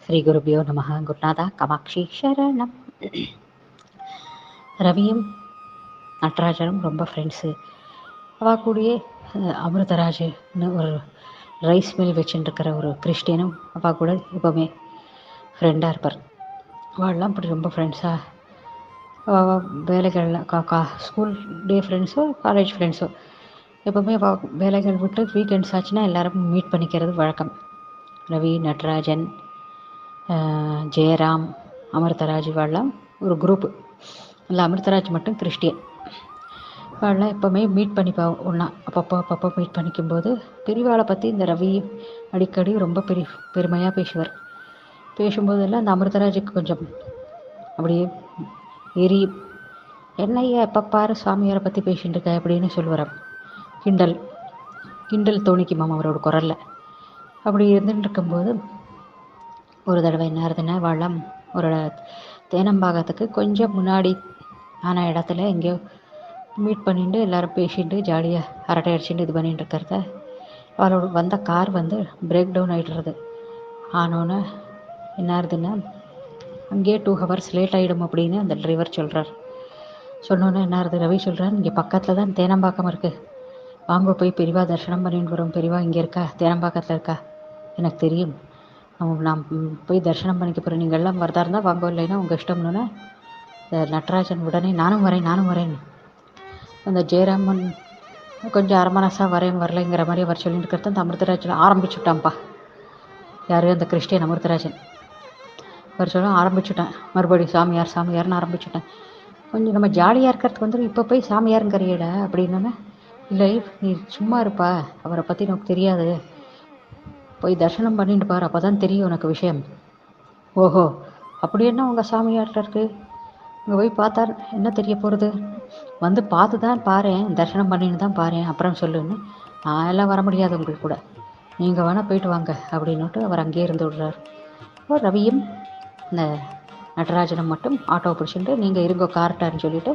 ஸ்ரீ குருபியோ நம. குருநாதா காமாட்சி சரணம். ரவியும் நடராஜனும் ரொம்ப ஃப்ரெண்ட்ஸு. அவள் கூடயே அமிர்தராஜ்னு ஒரு ரைஸ் மில் வச்சுட்டுருக்கிற ஒரு கிறிஸ்டியனும் அவள் கூட எப்போவுமே ஃப்ரெண்டாக இருப்பார். அவள்லாம் இப்படி ரொம்ப ஃப்ரெண்ட்ஸாக அவள் வேலைகளில் ஸ்கூல் டே ஃப்ரெண்ட்ஸோ காலேஜ் ஃப்ரெண்ட்ஸோ எப்போவுமே அவள் வேலைகள் விட்டு வீக்கெண்ட்ஸ் ஆச்சுன்னா எல்லோரும் மீட் பண்ணிக்கிறது வழக்கம். ரவி, நடராஜன், ஜெயராம், அமிர்தராஜ் இவாள்லாம் ஒரு குரூப்பு. இல்லை, அமிர்தராஜ் மட்டும் கிறிஸ்டியன். இவாள்லாம் எப்போவுமே மீட் பண்ணிப்பா ஒன்றா. அப்பப்போ மீட் பண்ணிக்கும்போது பெரியவாளை பற்றி இந்த ரவி அடிக்கடி ரொம்ப பெருமையாக பேசுவார். பேசும்போதெல்லாம் அந்த அமிர்தராஜுக்கு கொஞ்சம் அப்படியே எரி, என்னையா எப்போ பாரு சாமியாரை பற்றி பேசிகிட்டு இருக்க அப்படின்னு சொல்லுவார். கிண்டல் தோணிக்குமாம் அவரோட குரலில். அப்படி இருந்துட்டு இருக்கும்போது ஒரு தடவை என்ன ஆகுதுன்னா, வளம் ஒரு தேனம்பாக்கத்துக்கு கொஞ்சம் முன்னாடி ஆன இடத்துல எங்கேயோ மீட் பண்ணிட்டு எல்லோரும் பேசிட்டு ஜாலியாக அரட்டை அடிச்சுட்டு இது பண்ணிட்டு இருக்கிறத அவளோட வந்த கார் பிரேக் டவுன் ஆகிடுறது. ஆனோன்னு என்ன ஆகுதுன்னா, அங்கேயே 2 hours லேட் ஆகிடும் அப்படின்னு அந்த டிரைவர் சொல்கிறார். சொன்னோன்னே என்ன ஆகுது, ரவி சொல்கிறார், இங்கே பக்கத்தில் தான் தேனம்பாக்கம் இருக்குது, வாங்க போய் பெரியவா தரிசனம் பண்ணிட்டு வரோம். பெரியவா இங்கே இருக்கா, தேனம்பாக்கத்தில் இருக்கா, எனக்கு தெரியும், நான் போய் தரிசனம் பண்ணிக்க போகிறேன், நீங்கள் எல்லாம் வரதா இருந்தால் வாங்க, இல்லைன்னா உங்கள் இஷ்டம்னு நடராஜன் உடனே நானும் வரேன். அந்த ஜெயராமன் கொஞ்சம் அரமனசாக வரலைங்கிற மாதிரி அவர் சொல்லிட்டு இருக்கிறத அந்த அமிர்தராஜன் ஆரம்பிச்சுட்டான்ப்பா. யார்? அந்த கிறிஸ்டியன் அமிர்தராஜன். அவர் சொல்ல ஆரம்பிச்சுட்டேன், மறுபடியும் சாமியார்னு ஆரம்பிச்சுட்டேன். கொஞ்சம் நம்ம ஜாலியாக இருக்கிறதுக்கு இப்போ போய் சாமியாருங்கிறியட அப்படின்னோன்னே, இல்லை நீ சும்மா இருப்பா, அவரை பற்றி நமக்கு தெரியாது, போய் தரிசனம் பண்ணிட்டு பாரு, அப்போ தான் தெரியும் உனக்கு விஷயம். ஓஹோ, அப்படி என்ன உங்கள் சாமியார்கிட்ட இருக்குது, அங்கே போய் பார்த்தா என்ன தெரிய போகிறது, வந்து பார்த்து தான் பாரேன், தரிசனம் பண்ணின்னு தான் பாரேன், அப்புறம் சொல்லுன்னு. நான் எல்லாம் வர முடியாது உங்களுக்கு கூட, நீங்கள் வேணால் போயிட்டு வாங்க அப்படின்னுட்டு அவர் அங்கேயே இருந்து விடுறார். ரவியும் இந்த நடராஜனம் மட்டும் ஆட்டோ பிடிச்சிட்டு நீங்கள் இருங்கோ கார்ட்டான்னு சொல்லிவிட்டு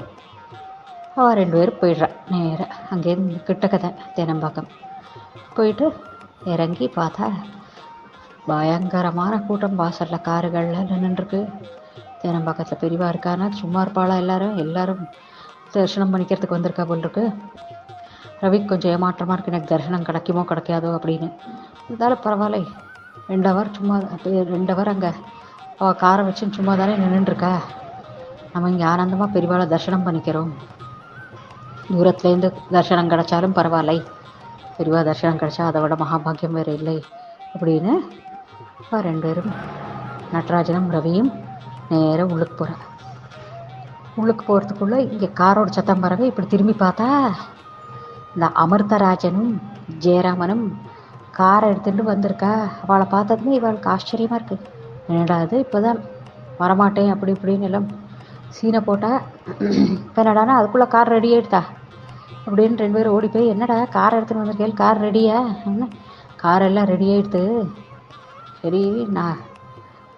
அவள் 2 பேரும் போயிடுறா. நேராக அங்கேருந்து கிட்டக்க தேனம்பாக்கம் போயிட்டு இறங்கி பார்த்தா பயங்கரமான கூட்டம். வாசலில் காருகளில் நின்றுருக்கு. தேனம்பாக்கத்தில் பெரியவா இருக்கானா, சும்மா இருப்பாளா, எல்லாரும் தரிசனம் பண்ணிக்கிறதுக்கு வந்திருக்கா போல் இருக்கு. ரவிக்கு கொஞ்சம் ஏமாற்றமாக இருக்குது, எனக்கு தரிசனம் கிடைக்குமோ கிடைக்காதோ அப்படின்னு. இருந்தாலும் பரவாயில்ல, 2 hour சும்மா 2 hour அங்கே அவள் காரை வச்சுன்னு சும்மா தானே நின்றுருக்கா, நம்ம இங்கே ஆனந்தமாக பெரியவாளை தரிசனம் பண்ணிக்கிறோம், தூரத்துலேருந்து தரிசனம் கிடைச்சாலும் பரவாயில்லை, பெரியவா தரிசனம் கிடைச்சா அதை விட மகாபாகியம் வேறு இல்லை அப்படின்னு 2 பேரும் நடராஜனும் ரவியும் நேராக உள்ளுக்கு போகிறேன். உள்ளுக்கு போகிறதுக்குள்ளே இங்கே காரோட சத்தம் பறவை இப்படி திரும்பி பார்த்தா இந்த அமிர்தராஜனும் ஜெயராமனும் காரை எடுத்துகிட்டு வந்திருக்கா. அவளை பார்த்ததுமே இவளுக்கு ஆச்சரியமாக இருக்குது. என்னடா அது, இப்போ தான் வரமாட்டேன் அப்படி இப்படின்னு எல்லாம் சீனை போட்டால், இப்போ என்னடானா அதுக்குள்ளே கார் ரெடி ஆகிடுதா அப்படின்னு 2 பேரும் ஓடி போய், என்னடா காரை எடுத்துகிட்டு வந்திருக்கேன், கார் ரெடியா, கார் எல்லாம் ரெடி ஆகிடுது, சரி நான்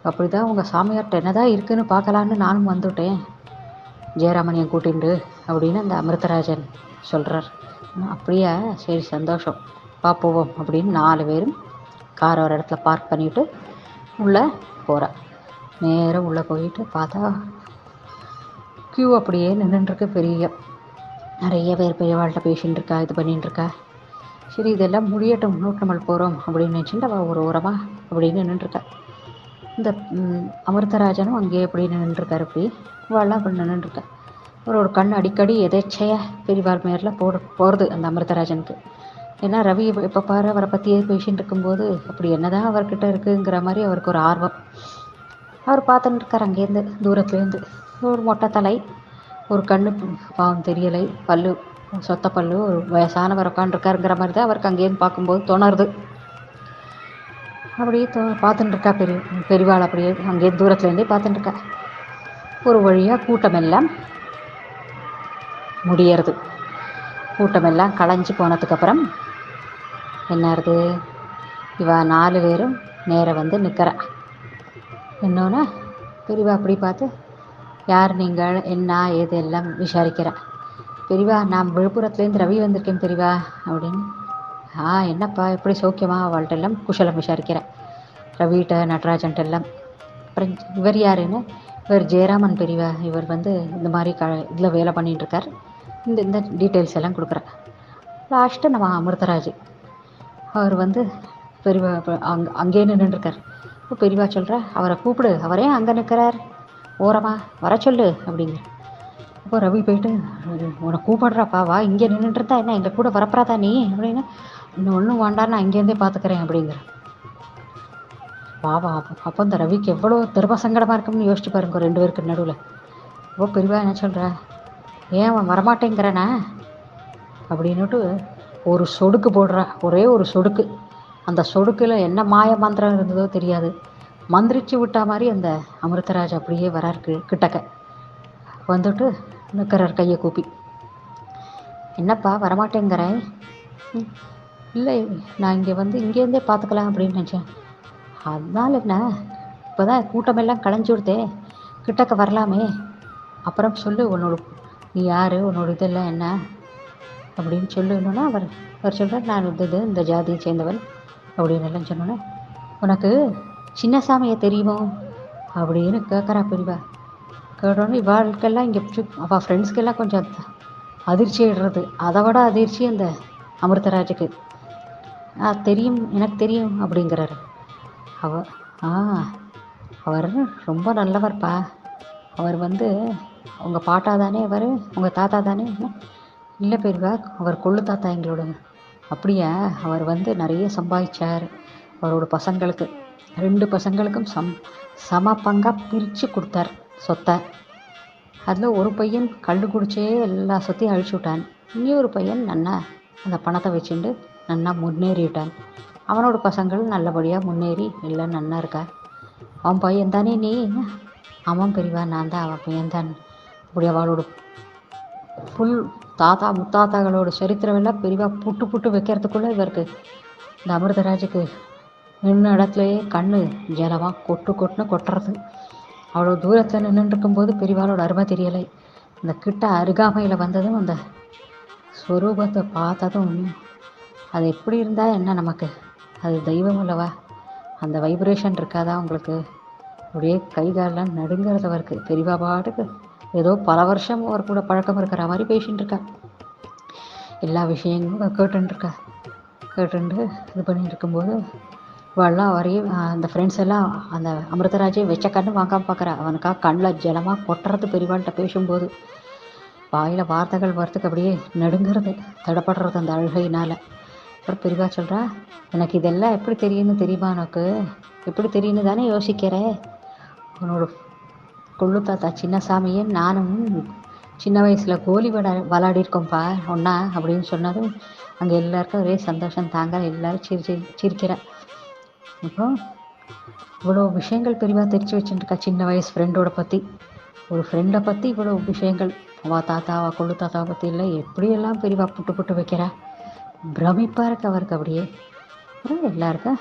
அப்படி தான் உங்கள் சாமியார்கிட்ட என்ன தான் இருக்குதுன்னு பார்க்கலான்னு நானும் வந்துவிட்டேன் ஜெயராமனையும் கூட்டிண்டு அப்படின்னு அந்த அமிர்தராஜன் சொல்கிறார். அப்படியா, சரி சந்தோஷம், போவோம் அப்படின்னு 4 பேரும் காரை ஒரு இடத்துல பார்க் பண்ணிவிட்டு உள்ளே போகிறா. நேராக உள்ளே போயிட்டு பார்த்தா க்யூ அப்படியே நின்றுட்டுருக்கு. நிறைய பேர் பெரியவாள்கிட்ட பேசின்னு இருக்கா, இது பண்ணின்னு இருக்கா. சரி இதெல்லாம் முடியட்டும், நம்மள் போகிறோம் அப்படின்னு நினச்சிட்டு அவள் ஒரு ஓரமாக அப்படின்னு நின்றுட்டுருக்கா. இந்த அமிர்தராஜனும் அங்கேயே எப்படி நின்றுருக்காரு. இப்படி வாழலாம் அப்படி நின்றுருக்கா. ஒரு கண் அடிக்கடி எதேச்சையாக பெரியவாள் மேரில் போகிறது அந்த அமிர்தராஜனுக்கு. ஏன்னா ரவி எப்போ பாரு அவரை பற்றியே பேசின்னு இருக்கும்போது அப்படி என்ன தான் அவர்கிட்ட இருக்குங்கிற மாதிரி அவருக்கு ஒரு ஆர்வம். அவர் பார்த்துட்டு இருக்கார் அங்கேருந்து தூரத்துலேருந்து. ஒரு மொட்டை தலை, ஒரு கண்ணு பாவம் தெரியலை, பல்லு சொத்த பல்லு, ஒரு வயசானவர் உட்காந்துருக்காருங்கிற மாதிரி தான் அவருக்கு அங்கேருந்து பார்க்கும்போது தோணுறது. அப்படியே பார்த்துட்டு இருக்கா பெரியவாள் அப்படியே அங்கே தூரத்துலேருந்தே பார்த்துட்டு இருக்கா. ஒரு வழியாக கூட்டமெல்லாம் முடியறது. கூட்டமெல்லாம் களைஞ்சி போனதுக்கப்புறம் என்னாருது, இவ 4 பேரும் நேராக வந்து நிற்கிறா. என்னன்னா பெரியவா அப்படி பார்த்து, யார் நீங்கள், என்ன ஏது எல்லாம் விசாரிக்கிறா. பெரியவா, நான் விழுப்புரத்துலேருந்து ரவி வந்திருக்கேன் பெரியவா அப்படின்னு. என்னப்பா எப்படி சௌக்கியமா, அவள்கிட்ட எல்லாம் குஷலம் விசாரிக்கிறேன். ரவிகிட்ட நடராஜன்ட்ட எல்லாம் அப்புறம் இவர் யாருன்னு, இவர் ஜெயராமன் பெரியவா, இவர் வந்து இந்த மாதிரி இதில் வேலை பண்ணிகிட்ருக்கார். இந்த டீட்டெயில்ஸ் எல்லாம் கொடுக்குறேன். லாஸ்ட்டு நம்ம அமிர்தராஜ், அவர் வந்து பெரியவா அங்கேயே நின்றுட்டுருக்கார். இப்போ பெரியவா சொல்கிறா, அவரை கூப்பிடு, அவரே அங்கே நிற்கிறார், ஓரமா வர சொல்லு அப்படிங்கிற. அப்போ ரவி போயிட்டு, உன்னை கூப்பிடுறாப்பா, வா, இங்கே நின்றுட்டு இருந்தா என்ன எங்கள் கூட வரப்படாதா நீ அப்படின்னு. இன்னும் ஒன்றும் வேண்டாம், நான் இங்கேருந்தே பார்த்துக்கிறேன் அப்படிங்கிற. வா அப்போ இந்த ரவிக்கு எவ்வளோ தர்மசங்கடமாக இருக்கும்னு யோசிச்சு பாருங்க 2 பேருக்கு நடுவில். அப்போ பெரியவா என்ன சொல்கிறா, ஏன் அவன் வரமாட்டேங்கிறானா அப்படின்னுட்டு ஒரு சொடுக்கு போடுறா, ஒரே ஒரு சொடுக்கு. அந்த சொடுக்கில் என்ன மாய மந்திரம் இருந்ததோ தெரியாது, மந்திரிச்சு விட்டா மாதிரி அந்த அமிர்தராஜ் அப்படியே வராருக்கு கிட்டக்க வந்துட்டு நிற்கிறார் கையை கூப்பி. என்னப்பா வரமாட்டேங்கிறேன்? இல்லை, நான் இங்கே வந்து இங்கேருந்தே பார்த்துக்கலாம் அப்படின்னு நினச்சேன். அதனால் என்ன, இப்போ தான் கூட்டமெல்லாம் களைஞ்சி விடுதே, கிட்டக்க வரலாமே, அப்புறம் சொல்லு உன்னோட, நீ யார், உன்னோட இதெல்லாம் என்ன அப்படின்னு சொல்லுன்னா அவர் சொல்கிறார், நான் இந்த ஜாதியை சேர்ந்தவன் அப்படின்னு எல்லாம் சொன்னோன்னே, உனக்கு சின்னசாமியை தெரியுமோ அப்படின்னு கேட்குறா பெரியவா. கேட்டோன்னே இவாளுக்கெல்லாம் இங்கே அவள் ஃப்ரெண்ட்ஸ்க்கெல்லாம் கொஞ்சம் அதிர்ச்சி ஆகிடுறது. அதை விட அதிர்ச்சி அந்த அமிர்தராஜுக்கு. தெரியும், எனக்கு தெரியும் அப்படிங்கிறாரு. அவர் ரொம்ப நல்லவர்ப்பா, அவர் வந்து உங்கள் பாட்டா தானே, அவர் உங்கள் தாத்தா தானே? இல்லை பெரியவா, அவர் கொள்ளு தாத்தா எங்களோட. அப்படியா? அவர் வந்து நிறைய சம்பாதிச்சார், அவரோட பசங்களுக்கு 2 பசங்களுக்கும் சம பங்காக பிரித்து கொடுத்தார் சொத்தை. அதில் ஒரு பையன் கல் குடிச்சே எல்லா சொத்தையும் அழிச்சு விட்டான், இன்னொரு பையன் நன்னா அந்த பணத்தை வச்சுட்டு நன்னா முன்னேறிவிட்டான். அவனோட பசங்கள் நல்லபடியாக முன்னேறி எல்லாம் நன்னா இருக்கா. அவன் பையன் தானே நீ? அவன் பெரியவா, நான் தான் அவன் பையன்தான். அப்படி அவளோட ஃபுல் தாத்தா முத்தாத்தாங்களோட சரித்திரம் எல்லாம் பெரியவா புட்டு வைக்கிறதுக்குள்ளே இவருக்கு இந்த அமிர்தராஜுக்கு நின்ன இடத்துலையே கண்ணு ஜலமாக கொட்டுன்னு கொட்டுறது. அவ்வளோ தூரத்தில் நின்றுருக்கும்போது பெரியவாளோட அருமை தெரியலை. இந்த கிட்ட அருகாமையில் வந்ததும் அந்த ஸ்வரூபத்தை பார்த்ததும், அது எப்படி இருந்தால் என்ன, நமக்கு அது தெய்வம் அல்லவா, அந்த வைப்ரேஷன் இருக்காதா உங்களுக்கு? அப்படியே கை காலெலாம் நடுங்கிறது அவருக்கு. பெரியவா பாட்டுக்கு ஏதோ பல வருஷம் அவர் கூட பழக்கம் இருக்கிற மாதிரி பேசிகிட்டு இருக்கா, எல்லா விஷயங்களும் கேட்டுருக்கா. கேட்டுட்டு இது பண்ணிட்டு இருக்கும்போது இவெல்லாம் வரையும் அந்த ஃப்ரெண்ட்ஸ் எல்லாம் அந்த அமிர்தராஜே வச்ச கண்ணு வாங்காமல் பார்க்குறா. அவனுக்காக கண்ணில் ஜலமாக கொட்டுறது பெரியவாள்கிட்ட பேசும்போது. வாயில் வார்த்தைகள் வரத்துக்கு அப்படியே நடுங்கிறது, தடப்படுறது அந்த அழுகையினால். அப்புறம் பெரியவா சொல்கிறா, எனக்கு இதெல்லாம் எப்படி தெரியும்னு தெரியுமா உனக்கு? எப்படி தெரியும்னு தானே யோசிக்கிற? உன்னோட கொள்ளு தாத்தா சின்னசாமியே நானும் சின்ன வயசில் கோலி விளாடிருக்கோம்ப்பா ஒன்றா அப்படின்னு சொன்னதும் அங்கே எல்லாருக்கும் ஒரே சந்தோஷம் தாங்க, எல்லோரும் சிரிக்கிறேன். அப்புறம் இவ்வளோ விஷயங்கள் பெரியவா தெரிச்சு வச்சுட்டுருக்கா சின்ன வயசு ஃப்ரெண்டோட பற்றி. ஒரு ஃப்ரெண்டை பற்றி இவ்வளோ விஷயங்கள், அவள் தாத்தா அவள் கொள்ளு தாத்தாவை பற்றி இல்லை எப்படியெல்லாம் பெரியவா புட்டு வைக்கிறா. பிரமிப்பாக இருக்கு அவருக்கு அப்படியே. அப்புறம் எல்லாருக்கும்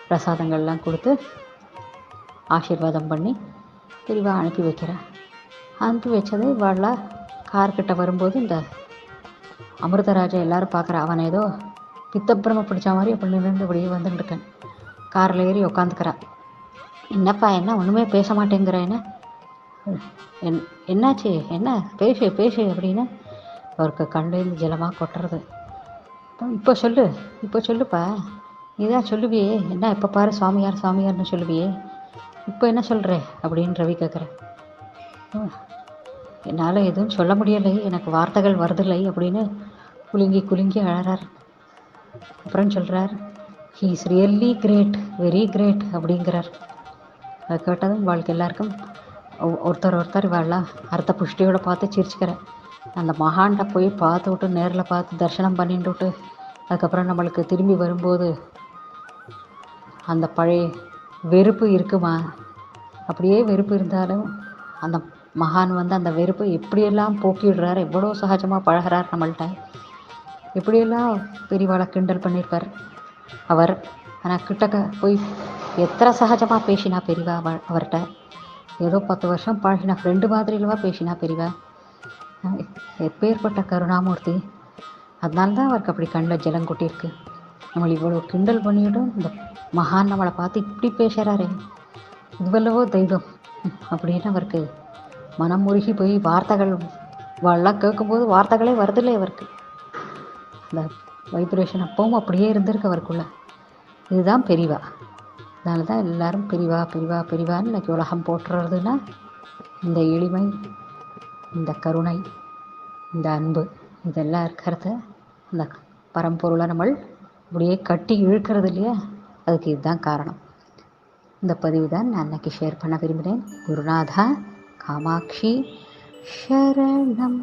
பிரசாதங்கள்லாம் கொடுத்து ஆசீர்வாதம் பண்ணி பெரியவா அனுப்பி வைக்கிறா. அனுப்பி வச்சது இவாள்லாம் கார்கிட்ட வரும்போது இந்த அமிர்தராஜை எல்லோரும் பார்க்குறா. அவனை ஏதோ பித்தப்பிரம பிடிச்ச மாதிரி அப்படி நின்று அப்படியே வந்துட்டுருக்கேன். காரில் ஏறி உக்காந்துக்கிறா. என்னப்பா என்ன ஒன்றுமே பேச மாட்டேங்கிற, என்னாச்சு, என்ன பேசு அப்படின்னு அவருக்கு கண்லேருந்து ஜலமாக கொட்டுறது. இப்போ சொல்லுப்பா, நீதான் சொல்லுவியே, என்ன எப்போ பாரு சுவாமியார்னு சொல்லுவியே, இப்போ என்ன சொல்கிற அப்படின்னு ரவி கேட்குறேன். என்னால் எதுவும் சொல்ல முடியலை, எனக்கு வார்த்தைகள் வருதில்லை அப்படின்னு குலுங்கி அழறார். அப்புறம் சொல்கிறார், he is really great, very great அப்படிங்கிறார். அதை கேட்டதும் வாழ்க்கை எல்லாருக்கும் ஒருத்தர் இவாள்லாம் அர்த்த புஷ்டியோடு பார்த்து சிரிச்சுக்கிறேன். அந்த மகான்கிட்ட போய் பார்த்து விட்டு நேரில் பார்த்து தரிசனம் பண்ணிட்டு விட்டு அதுக்கப்புறம் நம்மளுக்கு திரும்பி வரும்போது அந்த பழைய வெறுப்பு இருக்குமா? அப்படியே வெறுப்பு இருந்தாலும் அந்த மகான் வந்து அந்த வெறுப்பை எப்படியெல்லாம் போக்கிடுறார், எவ்வளோ சகஜமாக பழகிறார் நம்மள்கிட்ட, எப்படியெல்லாம் பெரியவாளை கிண்டல் பண்ணியிருப்பார் அவர். ஆனால் கிட்டக்க போய் எத்தனை சகஜமாக பேசினா பெரியவா அவர்கிட்ட. ஏதோ 10 வருஷம் பழகினா ஃப்ரெண்டு மாதிரிலவா பேசினா பெரியவா. எப்பேற்பட்ட கருணாமூர்த்தி. அதனால்தான் அவருக்கு அப்படி கண்ணில் ஜலம் கொட்டியிருக்கு. நம்மளை இவ்வளோ கிண்டல் பண்ணிவிடும் இந்த மகான் நம்மளை பார்த்து இப்படி பேசுகிறாரே, இதுவல்லவோ தெய்வம் அப்படின்னு அவருக்கு மனம் உருகி போய் வார்த்தைகள் வள்ளம் கேட்கும்போது வார்த்தைகளே வருதில்லை அவருக்கு. அந்த வைப்ரேஷன் அப்பவும் அப்படியே இருந்திருக்கு அவருக்குள்ள. இதுதான் பெரிவா. அதனால தான் எல்லாரும் பெரிவா பெரிவா பெரிவான்னு இன்னைக்கு உலகம் போற்றுறதுன்னா இந்த எளிமை, இந்த கருணை, இந்த அன்பு இதெல்லாம் இருக்கிறத அந்த பரம்பொருளை நம்ம அப்படியே கட்டி இழுக்கிறது இல்லையா, அதுக்கு இதுதான் காரணம். இந்த பதிவு தான் நான் அன்னைக்கு ஷேர் பண்ண விரும்பினேன். குருநாதா காமாட்சி சரணம்.